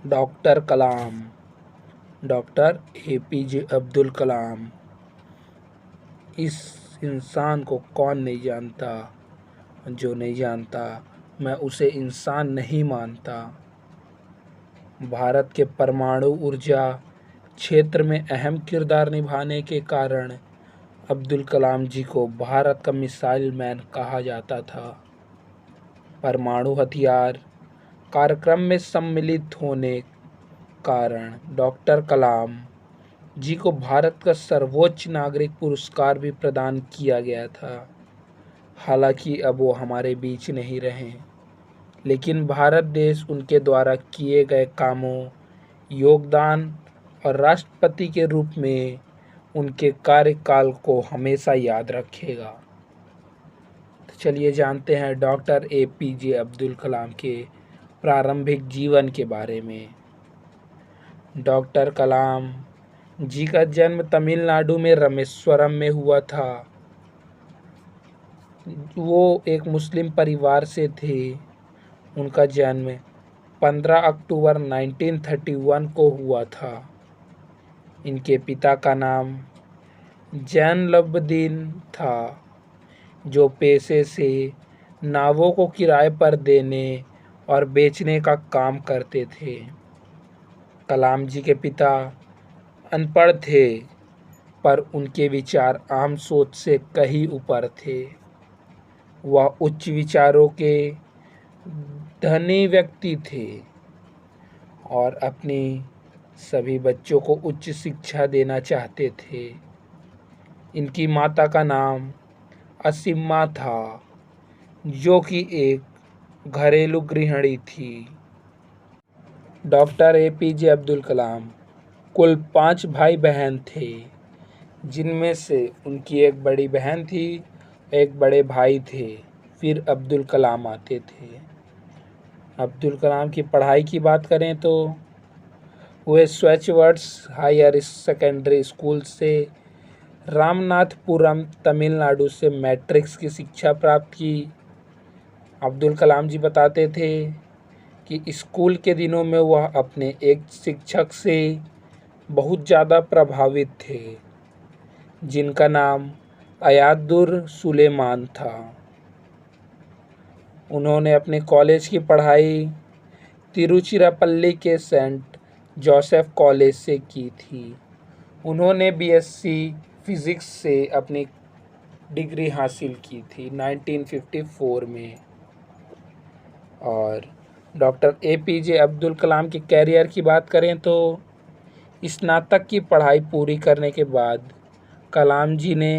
Doctor कलाम, doctor APJ Abdul Kalam. इस इंसान को कौन नहीं जानता, जो नहीं जानता मैं उसे इंसान नहीं मानता। भारत के परमाणु ऊर्जा क्षेत्र में अहम किरदार निभाने के कारण अब्दुल कलाम जी को भारत का मिसाइल मैन कहा जाता था। परमाणु हथियार कार्यक्रम में सम्मिलित होने कारण डॉक्टर कलाम जी को भारत का सर्वोच्च नागरिक पुरस्कार भी प्रदान किया गया था। हालांकि अब वो हमारे बीच नहीं रहे, लेकिन भारत देश उनके द्वारा किए गए कामों, योगदान और राष्ट्रपति के रूप में उनके कार्यकाल को हमेशा याद रखेगा। तो चलिए जानते हैं डॉक्टर एपीजे अब्दुल कलाम के प्रारंभिक जीवन के बारे में। डॉक्टर कलाम जी का जन्म तमिलनाडु में रामेश्वरम में हुआ था। वो एक मुस्लिम परिवार से थे। उनका जन्म 15 अक्टूबर 1931 को हुआ था। इनके पिता का नाम जैनुलब्दीन था, जो पेशे से नावों को किराए पर देने और बेचने का काम करते थे। कलाम जी के पिता अनपढ़ थे, पर उनके विचार आम सोच से कहीं ऊपर थे। वह उच्च विचारों के धनी व्यक्ति थे और अपनी सभी बच्चों को उच्च शिक्षा देना चाहते थे। इनकी माता का नाम असीमा था, जो कि एक घरेलू गृहिणी थी। डॉक्टर एपीजे अब्दुल कलाम कुल 5 भाई बहन थे, जिनमें से उनकी एक बड़ी बहन थी, एक बड़े भाई थे, फिर अब्दुल कलाम आते थे। अब्दुल कलाम की पढ़ाई की बात करें तो वे स्वच्छवर्ड्स हायर सेकेंडरी स्कूल से रामनाथपुरम तमिलनाडु से मैट्रिक्स की शिक्षा प्राप्त की। अब्दुल कलाम जी बताते थे कि स्कूल के दिनों में वह अपने एक शिक्षक से बहुत ज़्यादा प्रभावित थे, जिनका नाम अयादुर सुलेमान था। उन्होंने अपने कॉलेज की पढ़ाई तिरुचिरापल्ली के सेंट जोसेफ कॉलेज से की थी। उन्होंने बीएससी फिजिक्स से अपनी डिग्री हासिल की थी 1954 में। और डॉक्टर एपीजे अब्दुल कलाम के कैरियर की बात करें तो स्नातक की पढ़ाई पूरी करने के बाद कलाम जी ने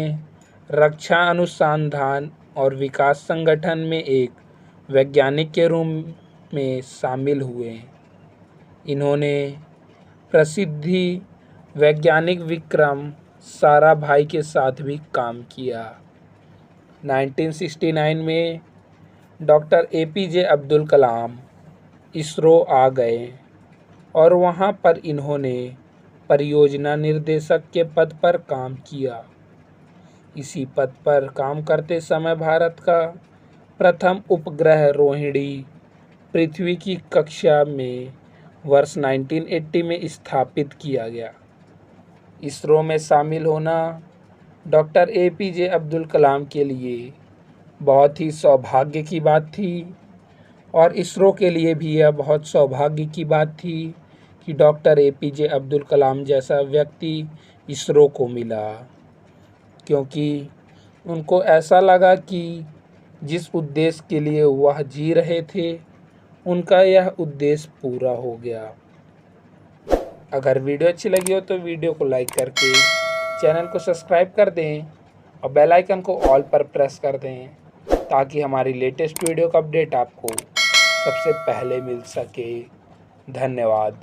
रक्षा अनुसंधान और विकास संगठन में एक वैज्ञानिक के रूप में शामिल हुए। इन्होंने प्रसिद्धि वैज्ञानिक विक्रम साराभाई के साथ भी काम किया। 1969 में डॉक्टर एपीजे अब्दुल कलाम इसरो आ गए और वहां पर इन्होंने परियोजना निर्देशक के पद पर काम किया। इसी पद पर काम करते समय भारत का प्रथम उपग्रह रोहिणी पृथ्वी की कक्षा में वर्ष 1980 में स्थापित किया गया। इसरो में शामिल होना डॉक्टर एपीजे अब्दुल कलाम के लिए बहुत ही सौभाग्य की बात थी, और इसरो के लिए भी यह बहुत सौभाग्य की बात थी कि डॉक्टर एपीजे अब्दुल कलाम जैसा व्यक्ति इसरो को मिला, क्योंकि उनको ऐसा लगा कि जिस उद्देश्य के लिए वह जी रहे थे, उनका यह उद्देश्य पूरा हो गया। अगर वीडियो अच्छी लगी हो तो वीडियो को लाइक करके चैनल को सब्सक्राइब कर दें और बेल आइकन को ऑल पर प्रेस कर दें, ताकि हमारी लेटेस्ट वीडियो का अपडेट आपको सबसे पहले मिल सके। धन्यवाद।